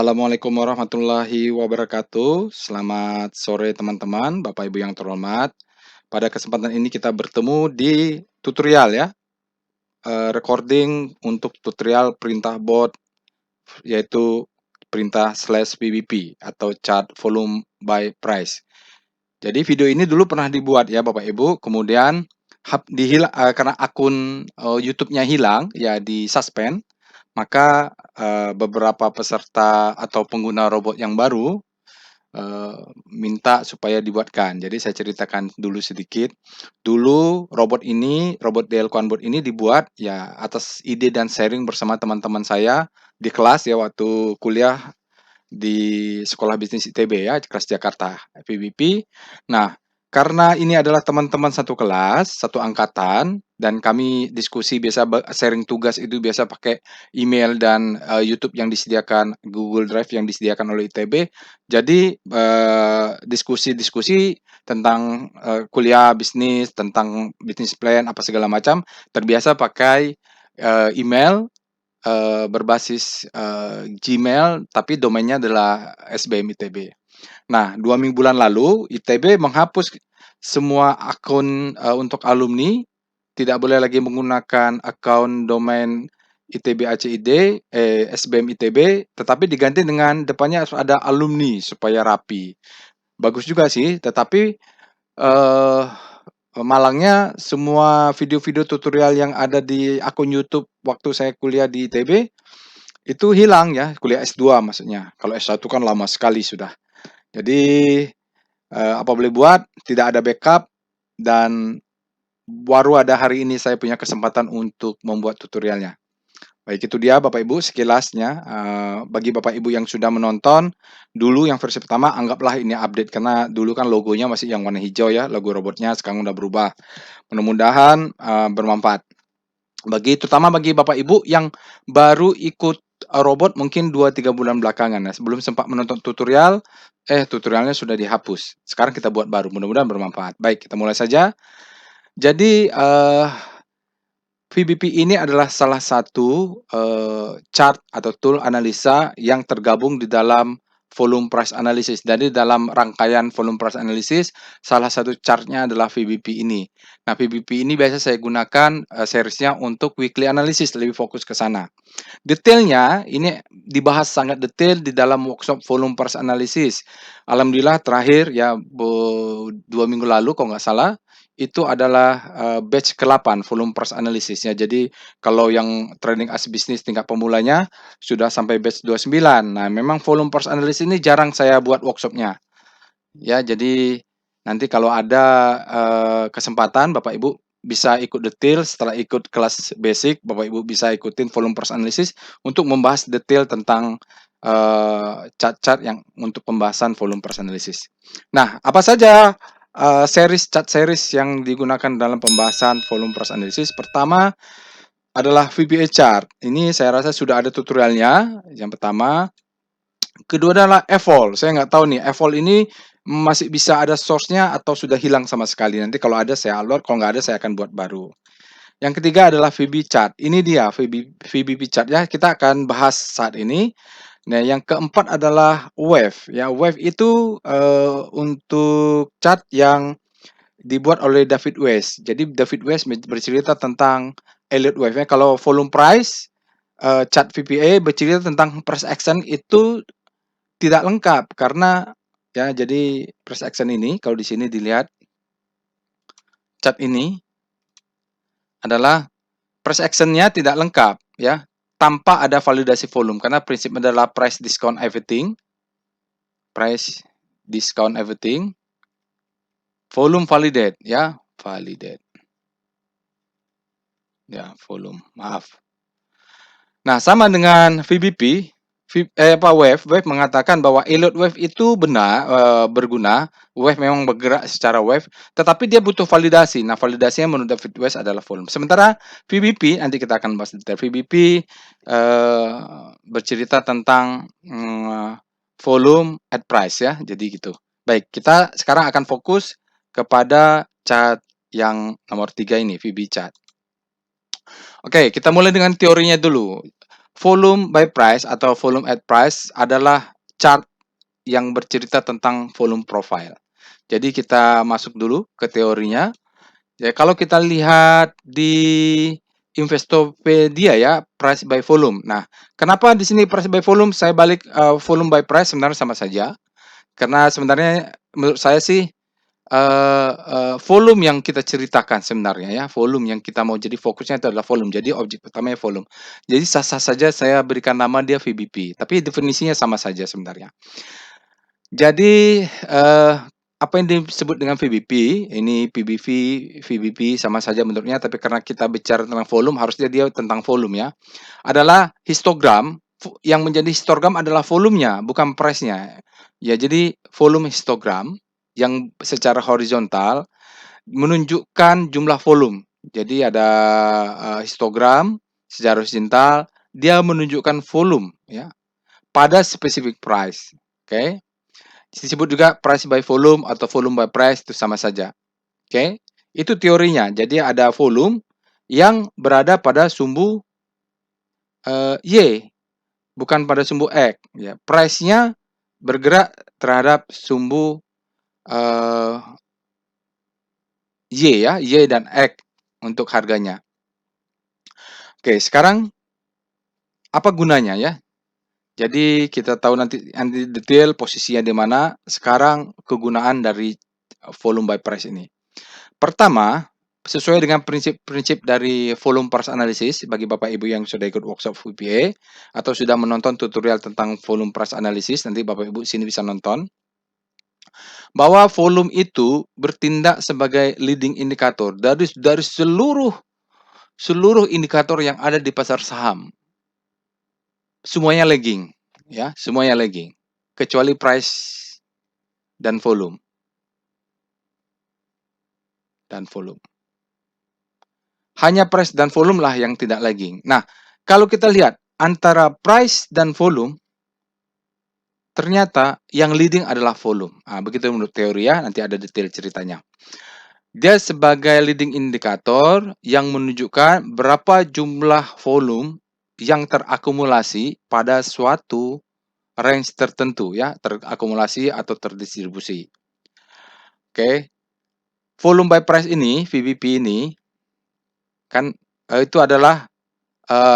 Assalamualaikum warahmatullahi wabarakatuh. Selamat sore teman-teman, Bapak Ibu yang terhormat. Pada kesempatan ini kita bertemu di tutorial ya, recording untuk tutorial perintah bot yaitu perintah /PBP atau chart volume by price. Jadi video ini dulu pernah dibuat ya Bapak Ibu, kemudian karena akun YouTube-nya hilang ya di-suspend, maka beberapa peserta atau pengguna robot yang baru minta supaya dibuatkan. Jadi saya ceritakan dulu sedikit. Dulu robot DL Quanbot ini dibuat ya atas ide dan sharing bersama teman-teman saya di kelas ya waktu kuliah di Sekolah Bisnis ITB ya, kelas Jakarta, PBP. Nah, karena ini adalah teman-teman satu kelas, satu angkatan, dan kami diskusi biasa sharing tugas itu biasa pakai email dan YouTube yang disediakan, Google Drive yang disediakan oleh ITB. Jadi diskusi-diskusi tentang kuliah bisnis, tentang bisnis plan apa segala macam, terbiasa pakai email berbasis Gmail, tapi domainnya adalah SBM ITB. Nah, 2 minggu lalu ITB menghapus semua akun untuk alumni, tidak boleh lagi menggunakan akun domain ITB ACID, SBM ITB, tetapi diganti dengan depannya harus ada alumni supaya rapi. Bagus juga sih, tetapi eh malangnya semua video-video tutorial yang ada di akun YouTube waktu saya kuliah di ITB itu hilang ya, kuliah S2 maksudnya. Kalau S1 kan lama sekali sudah. Jadi apa boleh buat, tidak ada backup dan baru ada hari ini saya punya kesempatan untuk membuat tutorialnya. Baik, itu dia Bapak Ibu sekilasnya. Bagi Bapak Ibu yang sudah menonton, dulu yang versi pertama anggaplah ini update karena dulu kan logonya masih yang warna hijau ya, logo robotnya sekarang udah berubah. Mudah-mudahan bermanfaat. Terutama bagi Bapak Ibu yang baru ikut robot mungkin 2-3 bulan belakangan ya, sebelum sempat menonton tutorial, tutorialnya sudah dihapus. Sekarang kita buat baru, mudah-mudahan bermanfaat. Baik, kita mulai saja. Jadi, VBP ini adalah salah satu chart atau tool analisa yang tergabung di dalam volume price analysis. Jadi dalam rangkaian volume price analysis, salah satu chartnya adalah VBP ini. Nah, VBP ini biasa saya gunakan seriesnya untuk weekly analysis, lebih fokus ke sana. Detailnya ini dibahas sangat detail di dalam workshop volume price analysis. Alhamdulillah terakhir ya 2 minggu lalu kalau nggak salah itu adalah batch ke-8 volume price analysisnya. Jadi kalau yang trading as bisnis tingkat pemulanya sudah sampai batch 29. Nah, memang volume price analysis ini jarang saya buat workshopnya. Ya, jadi nanti kalau ada kesempatan Bapak Ibu bisa ikut detail setelah ikut kelas basic, Bapak Ibu bisa ikutin volume price analysis untuk membahas detail tentang chart-chart yang untuk pembahasan volume price analysis. Nah, apa saja chart series yang digunakan dalam pembahasan volume price analysis? Pertama adalah VBA chart. Ini saya rasa sudah ada tutorialnya. Yang pertama, kedua adalah evol. Saya nggak tahu nih, evol ini masih bisa ada source-nya atau sudah hilang sama sekali. Nanti kalau ada saya upload, kalau nggak ada saya akan buat baru. Yang ketiga adalah VB chart. Ini dia VBP chart ya. Kita akan bahas saat ini. Nah, yang keempat adalah wave. Ya, wave itu untuk chart yang dibuat oleh David West. Jadi David West bercerita tentang Elliott wave-nya. Kalau volume price, chart VPA bercerita tentang price action itu tidak lengkap karena ya jadi price action ini kalau di sini dilihat chart ini adalah price action-nya tidak lengkap ya tanpa ada validasi volume karena prinsip adalah price discount everything, volume validate ya, volume, maaf. Nah, sama dengan VBP, wave mengatakan bahwa Elliott wave itu benar berguna, wave memang bergerak secara wave, tetapi dia butuh validasi. Nah, validasinya menurut David West adalah volume. Sementara VBP nanti kita akan bahas detail. VBP bercerita tentang volume at price ya. Jadi gitu. Baik, kita sekarang akan fokus kepada chart yang nomor 3 ini, VB chart. Oke, kita mulai dengan teorinya dulu. volume by price atau volume at price adalah chart yang bercerita tentang volume profile. Jadi kita masuk dulu ke teorinya. Ya, kalau kita lihat di Investopedia ya, price by volume. Nah, kenapa di sini price by volume? Saya balik volume by price sebenarnya sama saja. Karena sebenarnya menurut saya sih volume yang kita ceritakan sebenarnya ya, volume yang kita mau jadi fokusnya itu adalah volume. Jadi objek pertamanya volume. Jadi sah-sah saja saya berikan nama dia VBP, tapi definisinya sama saja sebenarnya. Jadi, apa yang disebut dengan VBP, ini PBV, VBP sama saja bentuknya, tapi karena kita bicara tentang volume, harusnya dia tentang volume ya. Adalah histogram, yang menjadi histogram adalah volumenya, bukan price-nya. Ya, jadi volume histogram yang secara horizontal menunjukkan jumlah volume. Jadi ada histogram secara horizontal, dia menunjukkan volume ya pada specific price. Oke. Disebut juga price by volume atau volume by price itu sama saja. Oke. Itu teorinya. Jadi ada volume yang berada pada sumbu Y, bukan pada sumbu X ya. Price-nya bergerak terhadap sumbu Y ya, Y dan X untuk harganya. Oke, sekarang apa gunanya ya? Jadi kita tahu nanti detail posisinya di mana. Sekarang kegunaan dari volume by price ini. Pertama, sesuai dengan prinsip-prinsip dari volume price analysis bagi Bapak Ibu yang sudah ikut workshop VBA atau sudah menonton tutorial tentang volume price analysis, nanti Bapak Ibu sini bisa nonton. Bahwa volume itu bertindak sebagai leading indicator dari seluruh indikator yang ada di pasar saham. Semuanya lagging, ya, semuanya lagging, kecuali price dan volume. Hanya price dan volume lah yang tidak lagging. Nah, kalau kita lihat antara price dan volume, ternyata yang leading adalah volume. Nah, begitu menurut teori ya, nanti ada detail ceritanya. Dia sebagai leading indikator yang menunjukkan berapa jumlah volume yang terakumulasi pada suatu range tertentu ya, terakumulasi atau terdistribusi. Oke. Volume by price ini, VBP ini kan itu adalah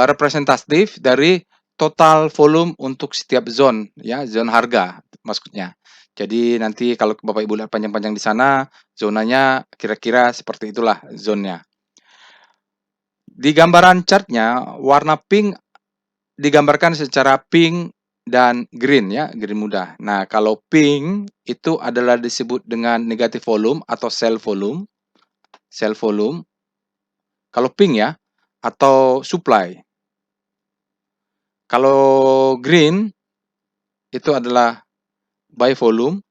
representatif dari total volume untuk setiap zone ya, zone harga maksudnya. Jadi nanti kalau Bapak Ibu lihat panjang-panjang di sana, zonanya kira-kira seperti itulah zonnya. Di gambaran chartnya, warna pink digambarkan secara pink dan green ya, green muda. Nah, kalau pink itu adalah disebut dengan negative volume atau sell volume. Sell volume. Kalau pink ya, atau supply. Kalau green itu adalah buy volume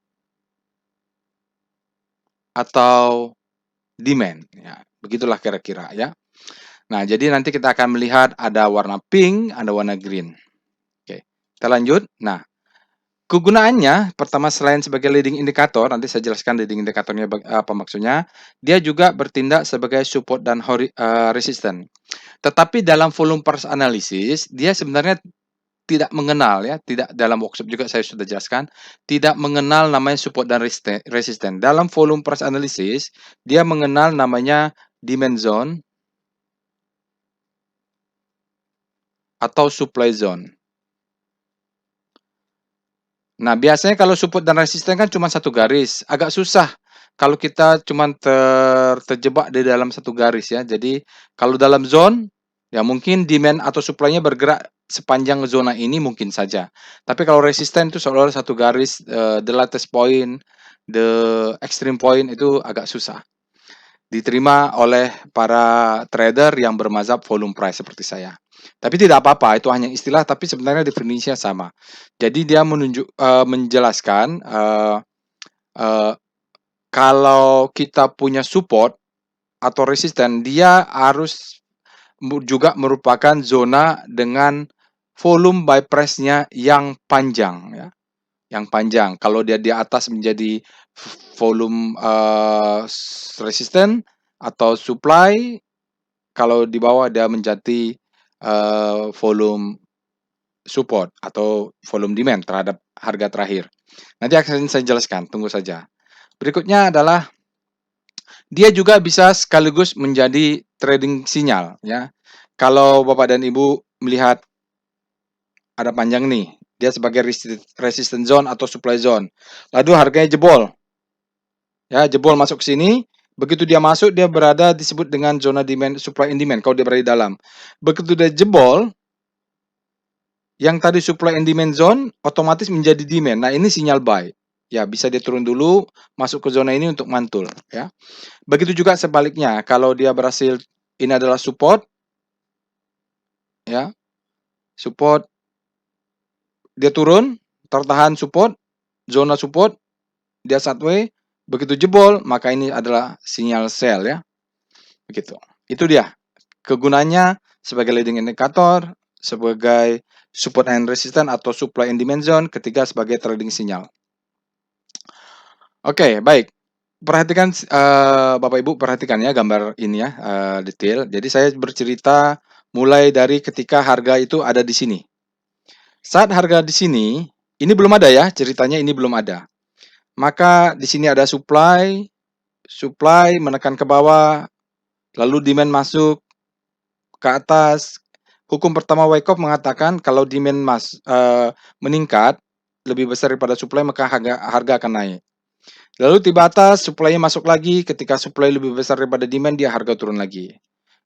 atau demand ya. Begitulah kira-kira ya. Nah, jadi nanti kita akan melihat ada warna pink, ada warna green. Oke. Kita lanjut. Nah, kegunaannya pertama selain sebagai leading indicator, nanti saya jelaskan leading indikatornya apa maksudnya. Dia juga bertindak sebagai support dan resistance. Tetapi dalam volume price analysis, dia sebenarnya tidak mengenal ya, tidak dalam workshop juga saya sudah jelaskan, tidak mengenal namanya support dan resisten. Dalam volume price analysis, dia mengenal namanya demand zone atau supply zone. Nah, biasanya kalau support dan resisten kan cuma satu garis, agak susah kalau kita cuma terjebak di dalam satu garis ya. Jadi kalau dalam zone, ya mungkin demand atau supply-nya bergerak sepanjang zona ini mungkin saja. Tapi kalau resisten itu seolah-olah satu garis, the latest point, the extreme point itu agak susah diterima oleh para trader yang bermazhab volume price seperti saya. Tapi tidak apa-apa, itu hanya istilah, tapi sebenarnya definisinya sama. Jadi dia menjelaskan kalau kita punya support atau resisten, dia harus juga merupakan zona dengan volume by price-nya yang panjang ya, yang panjang. Kalau dia di atas menjadi volume resisten atau supply, kalau di bawah dia menjadi volume support atau volume demand terhadap harga terakhir. Nanti akan saya jelaskan, tunggu saja. Berikutnya adalah dia juga bisa sekaligus menjadi trading sinyal ya. Kalau Bapak dan Ibu melihat ada panjang nih, dia sebagai resistance zone atau supply zone. Lalu harganya jebol. Ya, jebol masuk ke sini, begitu dia masuk dia berada disebut dengan zona demand supply and demand kalau dia berada di dalam. Begitu dia jebol, yang tadi supply and demand zone otomatis menjadi demand. Nah, ini sinyal buy. Ya, bisa dia turun dulu, masuk ke zona ini untuk mantul ya. Begitu juga sebaliknya, kalau dia berhasil ini adalah support ya. Support dia turun, tertahan support, zona support, dia sideways, begitu jebol maka ini adalah sinyal sell ya. Begitu. Itu dia kegunaannya sebagai leading indicator, sebagai support and resistance atau supply and demand zone, ketiga sebagai trading sinyal. Oke, baik. Perhatikan Bapak Ibu perhatikan ya gambar ini ya detail. Jadi saya bercerita mulai dari ketika harga itu ada di sini. Saat harga di sini, ini belum ada ya, ceritanya ini belum ada. Maka di sini ada supply, supply menekan ke bawah, lalu demand masuk ke atas. Hukum pertama Wyckoff mengatakan kalau demand meningkat lebih besar daripada supply maka harga akan naik. Lalu tiba atas, supply-nya masuk lagi, ketika supply lebih besar daripada demand dia harga turun lagi.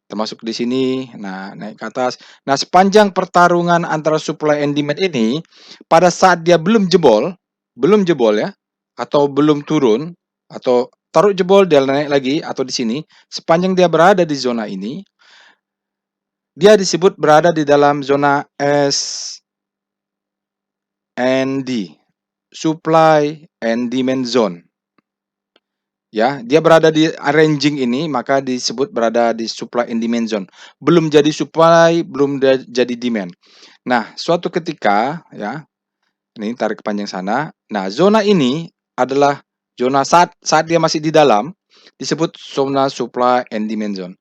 Termasuk di sini, nah naik ke atas. Nah, sepanjang pertarungan antara supply and demand ini, pada saat dia belum jebol ya, atau belum turun, atau taruh jebol dia naik lagi, atau di sini, sepanjang dia berada di zona ini, dia disebut berada di dalam zona S and D, supply and demand zone. Ya, dia berada di ranging ini maka disebut berada di supply and demand zone. Belum jadi supply, belum jadi demand. Nah, suatu ketika ya, ini tarik ke panjang sana. Nah, zona ini adalah zona saat dia masih di dalam disebut zona supply and demand zone.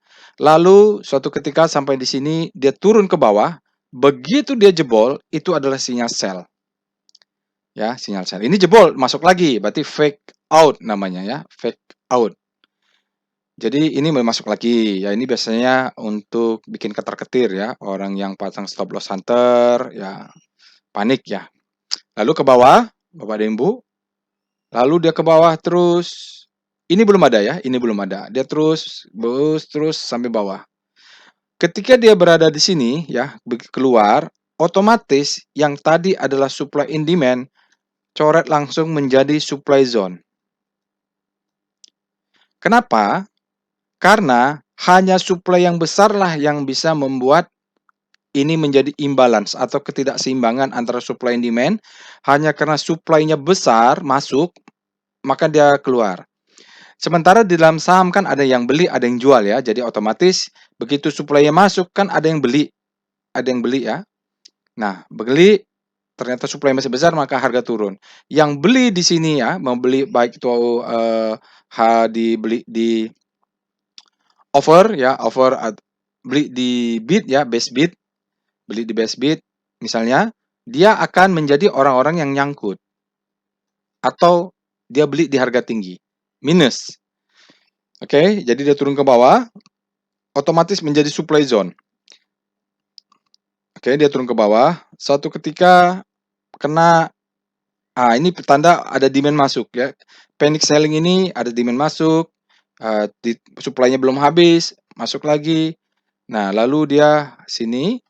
Lalu suatu ketika sampai di sini dia turun ke bawah, begitu dia jebol itu adalah sinyal sell. Ya, sinyal sell. Ini jebol masuk lagi, berarti fake out namanya ya, fake out. Jadi ini masuk lagi, ya ini biasanya untuk bikin ketar-ketir ya, orang yang pasang stop loss hunter, ya panik ya. Lalu ke bawah, Bapak dan Ibu, lalu dia ke bawah terus, ini belum ada ya, ini belum ada. Dia terus sampai bawah. Ketika dia berada di sini ya, keluar, otomatis yang tadi adalah supply in demand, coret langsung menjadi supply zone. Kenapa? Karena hanya supply yang besarlah yang bisa membuat ini menjadi imbalance atau ketidakseimbangan antara supply and demand. Hanya karena supply-nya besar masuk, maka dia keluar. Sementara di dalam saham kan ada yang beli, ada yang jual ya. Jadi otomatis begitu supply-nya masuk kan ada yang beli ya. Nah, beli ternyata supply masih besar maka harga turun. Yang beli di sini ya, membeli baik itu dibeli di offer beli di bid ya, best bid, beli di best bid misalnya, dia akan menjadi orang-orang yang nyangkut. Atau dia beli di harga tinggi, minus. Oke, jadi dia turun ke bawah, otomatis menjadi supply zone. Oke, dia turun ke bawah, suatu ketika kena, ini petanda ada demand masuk ya. Panic selling ini ada demand masuk, supply-nya belum habis, masuk lagi. Nah, lalu dia sini.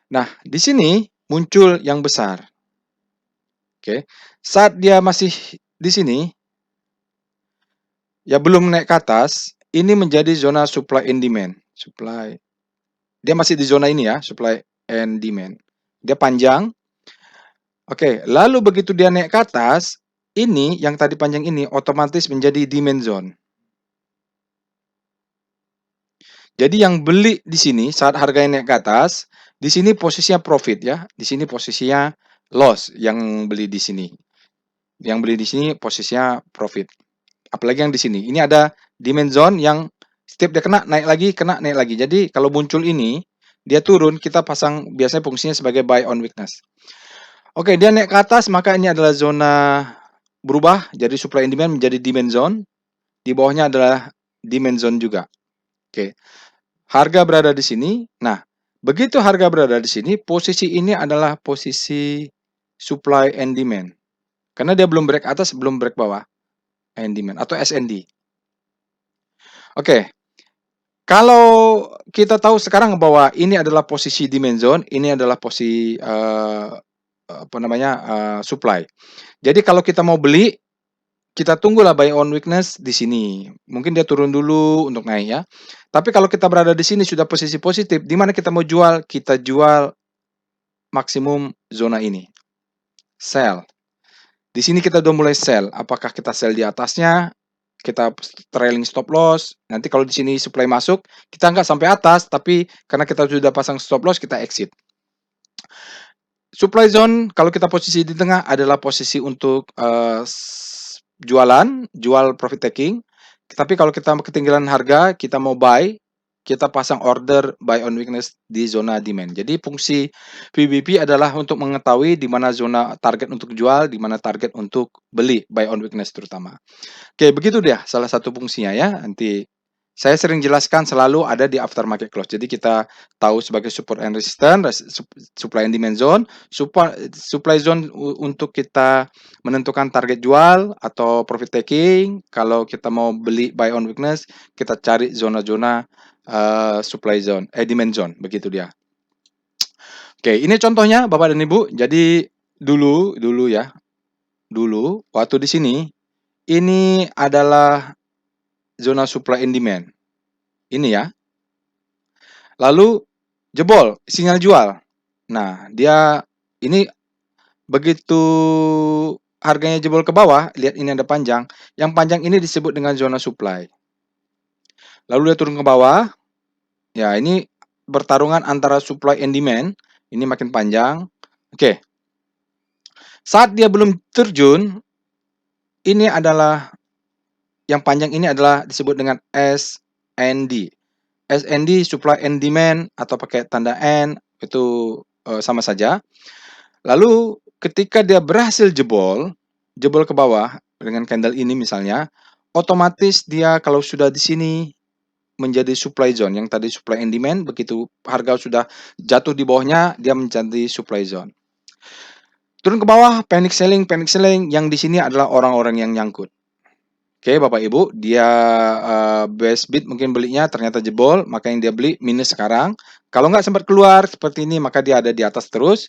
Nah, di sini muncul yang besar. Oke, saat dia masih di sini, ya belum naik ke atas, ini menjadi zona supply and demand. Supply. Dia masih di zona ini ya, supply and demand. Dia panjang. Oke, lalu begitu dia naik ke atas, ini yang tadi panjang ini otomatis menjadi demand zone. Jadi yang beli di sini saat harganya naik ke atas, di sini posisinya profit ya, di sini posisinya loss yang beli di sini. Yang beli di sini posisinya profit. Apalagi yang di sini. Ini ada demand zone yang setiap dia kena naik lagi, kena naik lagi. Jadi kalau muncul ini dia turun, kita pasang biasanya fungsinya sebagai buy on weakness. Oke, dia naik ke atas, maka ini adalah zona berubah, jadi supply and demand menjadi demand zone. Di bawahnya adalah demand zone juga. Oke, harga berada di sini. Nah, begitu harga berada di sini, posisi ini adalah posisi supply and demand. Karena dia belum break atas, belum break bawah. And demand atau SND. Oke, kalau kita tahu sekarang bahwa ini adalah posisi demand zone, ini adalah posisi supply. Jadi kalau kita mau beli, kita tunggulah buy on weakness di sini. Mungkin dia turun dulu untuk naik ya. Tapi kalau kita berada di sini sudah posisi positif, di mana kita mau jual, kita jual maksimum zona ini. Sell. Di sini kita udah mulai sell. Apakah kita sell di atasnya? Kita trailing stop loss. Nanti kalau di sini supply masuk, kita nggak sampai atas, tapi karena kita sudah pasang stop loss, kita exit. Supply zone, kalau kita posisi di tengah adalah posisi untuk jual profit taking. Tapi kalau kita ketinggalan harga, kita mau buy, kita pasang order buy on weakness di zona demand. Jadi fungsi VBP adalah untuk mengetahui di mana zona target untuk jual, di mana target untuk beli buy on weakness terutama. Oke, begitu dia salah satu fungsinya ya. Nanti saya sering jelaskan selalu ada di aftermarket close. Jadi kita tahu sebagai support and resistance, supply and demand zone, supply zone untuk kita menentukan target jual atau profit taking. Kalau kita mau beli buy on weakness, kita cari zona-zona supply zone, demand zone, begitu dia. Oke, ini contohnya Bapak dan Ibu. Jadi dulu ya, dulu waktu di sini ini adalah zona supply and demand. Ini ya. Lalu jebol, sinyal jual. Nah, dia ini begitu harganya jebol ke bawah, lihat ini ada panjang. Yang panjang ini disebut dengan zona supply. Lalu dia turun ke bawah. Ya, ini pertarungan antara supply and demand. Ini makin panjang. Oke. Saat dia belum terjun, ini adalah yang panjang ini adalah disebut dengan SND. SND supply and demand atau pakai tanda N itu sama saja. Lalu ketika dia berhasil jebol ke bawah dengan candle ini misalnya, otomatis dia kalau sudah di sini menjadi supply zone. Yang tadi supply and demand, begitu harga sudah jatuh di bawahnya, dia menjadi supply zone. Turun ke bawah, panic selling, yang di sini adalah orang-orang yang nyangkut. Oke, Bapak Ibu, dia best bid mungkin belinya ternyata jebol, maka yang dia beli minus sekarang. Kalau nggak sempat keluar seperti ini, maka dia ada di atas terus.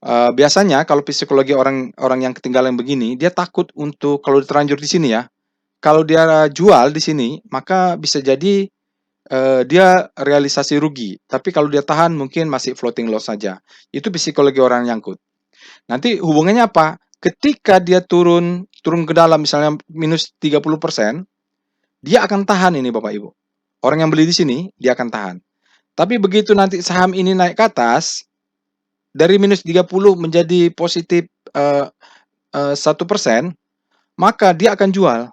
Biasanya kalau psikologi orang yang ketinggalan begini, dia takut untuk kalau terlanjur di sini ya. Kalau dia jual di sini, maka bisa jadi dia realisasi rugi. Tapi kalau dia tahan mungkin masih floating loss saja. Itu psikologi orang nyangkut. Nanti hubungannya apa? Ketika dia turun ke dalam misalnya minus 30%, dia akan tahan ini Bapak Ibu. Orang yang beli di sini, dia akan tahan. Tapi begitu nanti saham ini naik ke atas, dari minus 30 menjadi positif 1%, maka dia akan jual.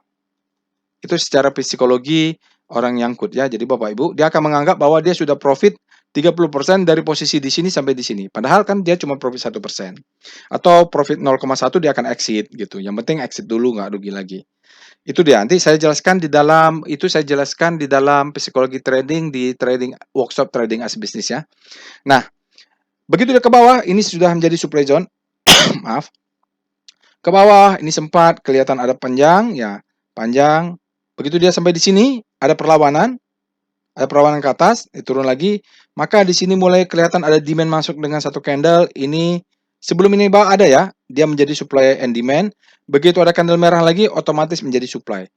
Itu secara psikologi orang nyangkut ya. Jadi Bapak Ibu, dia akan menganggap bahwa dia sudah profit 30% dari posisi di sini sampai di sini. Padahal kan dia cuma profit 1%. Atau profit 0,1 dia akan exit gitu. Yang penting exit dulu, nggak rugi lagi. Itu dia. Nanti saya jelaskan di dalam psikologi trading di trading workshop trading as business ya. Nah, begitu dia ke bawah, ini sudah menjadi supply zone. Maaf. Ke bawah ini sempat kelihatan ada panjang ya, panjang. Begitu dia sampai di sini ada perlawanan ke atas, turun lagi, maka di sini mulai kelihatan ada demand masuk dengan satu candle. Ini sebelum ini bawah ada ya, dia menjadi supply and demand. Begitu ada candle merah lagi, otomatis menjadi supply.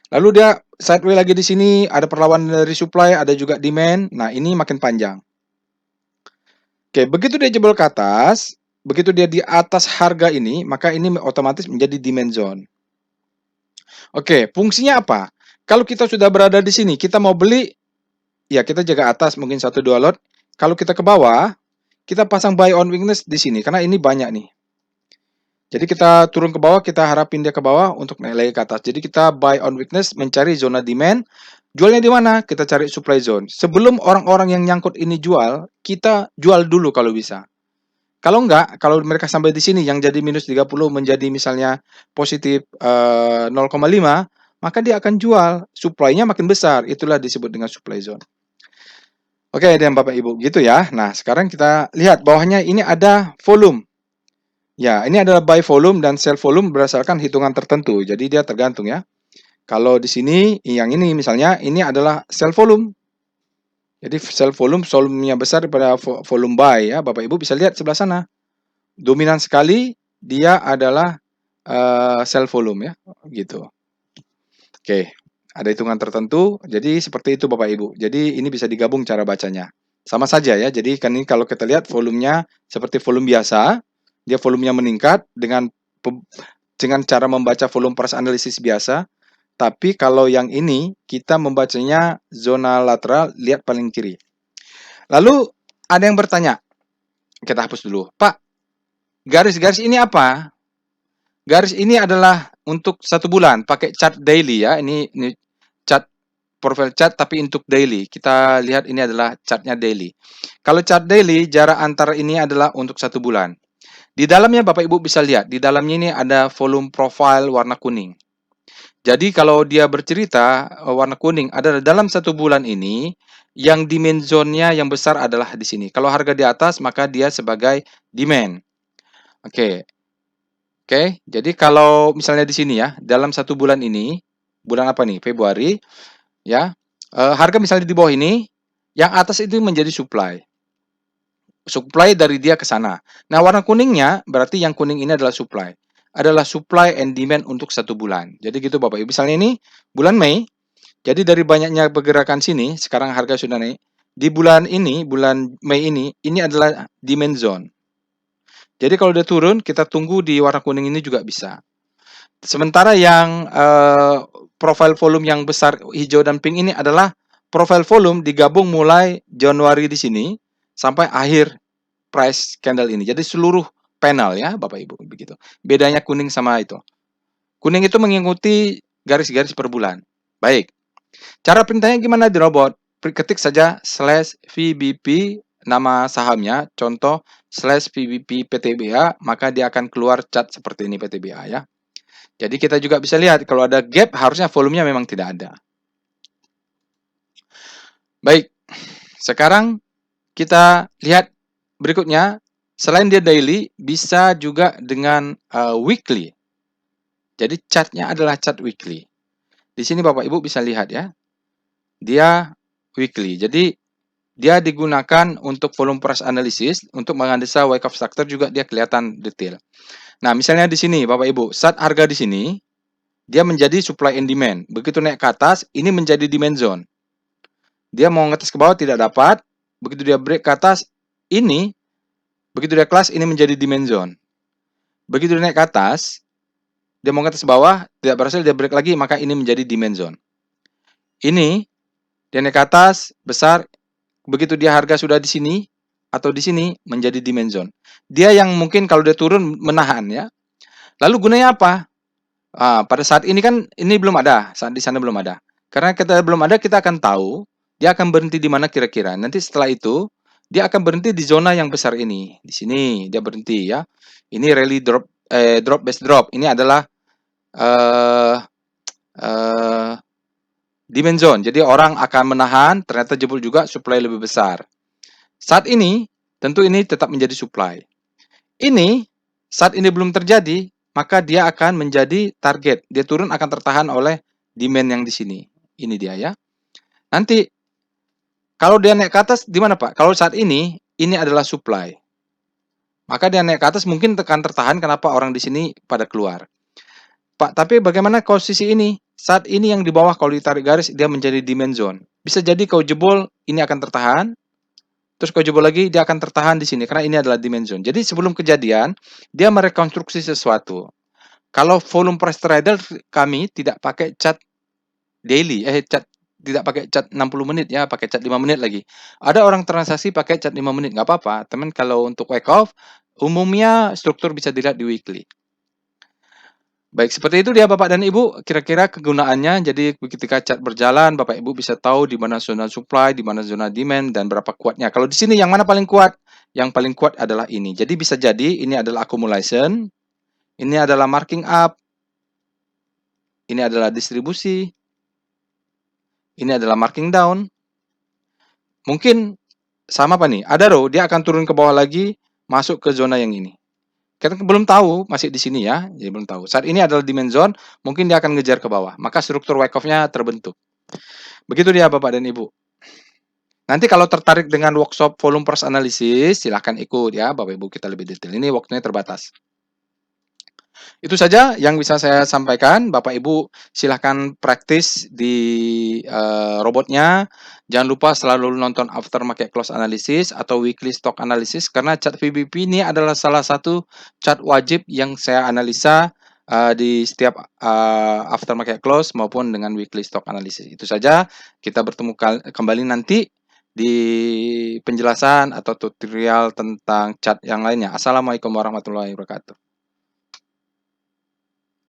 Lalu dia sideways lagi di sini, ada perlawanan dari supply, ada juga demand. Nah, ini makin panjang. Oke, begitu dia jebol ke atas, begitu dia di atas harga ini, maka ini otomatis menjadi demand zone. Oke, fungsinya apa? Kalau kita sudah berada di sini, kita mau beli, ya kita jaga atas mungkin 1-2 lot. Kalau kita ke bawah, kita pasang buy on weakness di sini, karena ini banyak nih. Jadi kita turun ke bawah, kita harapin dia ke bawah untuk naik lagi ke atas. Jadi kita buy on weakness, mencari zona demand. Jualnya di mana? Kita cari supply zone. Sebelum orang-orang yang nyangkut ini jual, kita jual dulu kalau bisa. Kalau enggak, kalau mereka sampai di sini yang jadi minus 30 menjadi misalnya positif 0,5, maka dia akan jual. Supply-nya makin besar. Itulah disebut dengan supply zone. Oke, dan Bapak Ibu, gitu ya. Nah, sekarang kita lihat bawahnya ini ada volume. Ya, ini adalah buy volume dan sell volume berdasarkan hitungan tertentu. Jadi dia tergantung ya. Kalau di sini yang ini misalnya ini adalah sell volume. Jadi sell volumenya besar daripada volume buy ya. Bapak Ibu bisa lihat sebelah sana. Dominan sekali dia adalah sell volume ya, gitu. Oke, ada hitungan tertentu. Jadi seperti itu Bapak Ibu. Jadi ini bisa digabung cara bacanya. Sama saja ya. Jadi kan ini kalau kita lihat volumenya seperti volume biasa, dia volumenya meningkat dengan cara membaca volume price analysis biasa. Tapi kalau yang ini kita membacanya zona lateral, lihat paling kiri. Lalu ada yang bertanya, kita hapus dulu. Pak, garis-garis ini apa? Garis ini adalah untuk 1 bulan, pakai chart daily ya. Ini chart profile chart tapi untuk daily. Kita lihat ini adalah chartnya daily. Kalau chart daily, jarak antara ini adalah untuk 1 bulan. Di dalamnya Bapak Ibu bisa lihat, di dalamnya ini ada volume profile warna kuning. Jadi kalau dia bercerita warna kuning adalah dalam 1 bulan ini yang demand zone-nya yang besar adalah di sini. Kalau harga di atas maka dia sebagai demand. Oke. Oke, jadi kalau misalnya di sini ya, dalam 1 bulan ini, bulan apa nih? Februari, ya. Harga misalnya di bawah ini, yang atas itu menjadi supply. Supply dari dia ke sana. Nah, warna kuningnya berarti yang kuning ini adalah supply. Adalah supply and demand untuk 1 bulan. Jadi gitu Bapak Ibu. Misalnya ini bulan Mei, jadi dari banyaknya pergerakan sini, sekarang harga sudah naik. Di bulan ini, bulan Mei ini adalah demand zone. Jadi kalau dia turun, kita tunggu di warna kuning ini juga bisa. Sementara yang profile volume yang besar hijau dan pink ini adalah profile volume digabung mulai Januari di sini sampai akhir price candle ini. Jadi seluruh panel ya Bapak Ibu begitu. Bedanya kuning sama itu. Kuning itu mengikuti garis-garis per bulan. Baik. Cara perintahnya gimana di robot? Ketik saja /VBP nama sahamnya, contoh /VBP PTBA, maka dia akan keluar cat seperti ini PTBA ya. Jadi kita juga bisa lihat kalau ada gap harusnya volumenya memang tidak ada. Baik, sekarang kita lihat berikutnya. Selain dia daily, bisa juga dengan weekly. Jadi chartnya adalah chart weekly. Di sini Bapak Ibu bisa lihat ya. Dia weekly. Jadi dia digunakan untuk volume price analysis, untuk menganalisa wake up structure juga dia kelihatan detail. Nah, misalnya di sini Bapak Ibu, saat harga di sini dia menjadi supply and demand. Begitu naik ke atas, ini menjadi demand zone. Dia mau ngetes ke bawah tidak dapat. Begitu dia break ke atas, ini begitu dia kelas ini menjadi demand zone. Begitu dia naik ke atas, dia mau ngetes ke bawah, tidak berhasil, dia break lagi, maka ini menjadi demand zone. Ini dia naik ke atas besar, begitu dia harga sudah di sini atau di sini menjadi demand zone. Dia yang mungkin kalau dia turun menahan ya. Lalu gunanya apa? Pada saat ini kan ini belum ada, saat di sana belum ada. Karena kita belum ada, kita akan tahu dia akan berhenti di mana kira-kira. Nanti setelah itu dia akan berhenti di zona yang besar ini. Di sini dia berhenti ya. Ini rally drop drop base drop. Ini adalah demand zone. Jadi orang akan menahan, ternyata jebol juga, supply lebih besar. Saat ini tentu ini tetap menjadi supply. Ini saat ini belum terjadi, maka dia akan menjadi target. Dia turun akan tertahan oleh demand yang di sini. Ini dia ya. Nanti kalau dia naik ke atas di mana Pak? Kalau saat ini adalah supply. Maka dia naik ke atas mungkin akan tertahan, kenapa orang di sini pada keluar. Pak, tapi bagaimana posisi ini? Saat ini yang di bawah kalau ditarik garis dia menjadi demand zone. Bisa jadi kau jebol ini akan tertahan. Terus kau jebol lagi dia akan tertahan di sini karena ini adalah demand zone. Jadi sebelum kejadian dia merekonstruksi sesuatu. Kalau volume price trader kami tidak pakai chart daily, tidak pakai chart 60 menit ya, pakai chart 5 menit lagi. Ada orang transaksi pakai chart 5 menit, nggak apa-apa. Teman kalau untuk wake off, umumnya struktur bisa dilihat di weekly. Baik, seperti itu dia Bapak dan Ibu, kira-kira kegunaannya. Jadi ketika chart berjalan, Bapak Ibu bisa tahu di mana zona supply, di mana zona demand, dan berapa kuatnya. Kalau di sini yang mana paling kuat? Yang paling kuat adalah ini. Jadi bisa jadi ini adalah accumulation, ini adalah marking up, ini adalah distribusi, ini adalah marking down. Mungkin sama apa nih? Ada row, dia akan turun ke bawah lagi, masuk ke zona yang ini. Kita belum tahu, masih di sini ya, jadi belum tahu. Saat ini adalah demand zone, mungkin dia akan ngejar ke bawah. Maka struktur wake off-nya terbentuk. Begitu dia Bapak dan Ibu. Nanti kalau tertarik dengan workshop volume price analysis, silahkan ikut ya Bapak Ibu, kita lebih detail. Ini waktunya terbatas. Itu saja yang bisa saya sampaikan. Bapak Ibu silahkan praktis di robotnya. Jangan lupa selalu nonton after market close analysis atau weekly stock analysis karena chart VBP ini adalah salah satu chart wajib yang saya analisa di setiap after market close maupun dengan weekly stock analysis. Itu saja. Kita bertemu kembali nanti di penjelasan atau tutorial tentang chart yang lainnya. Assalamualaikum warahmatullahi wabarakatuh.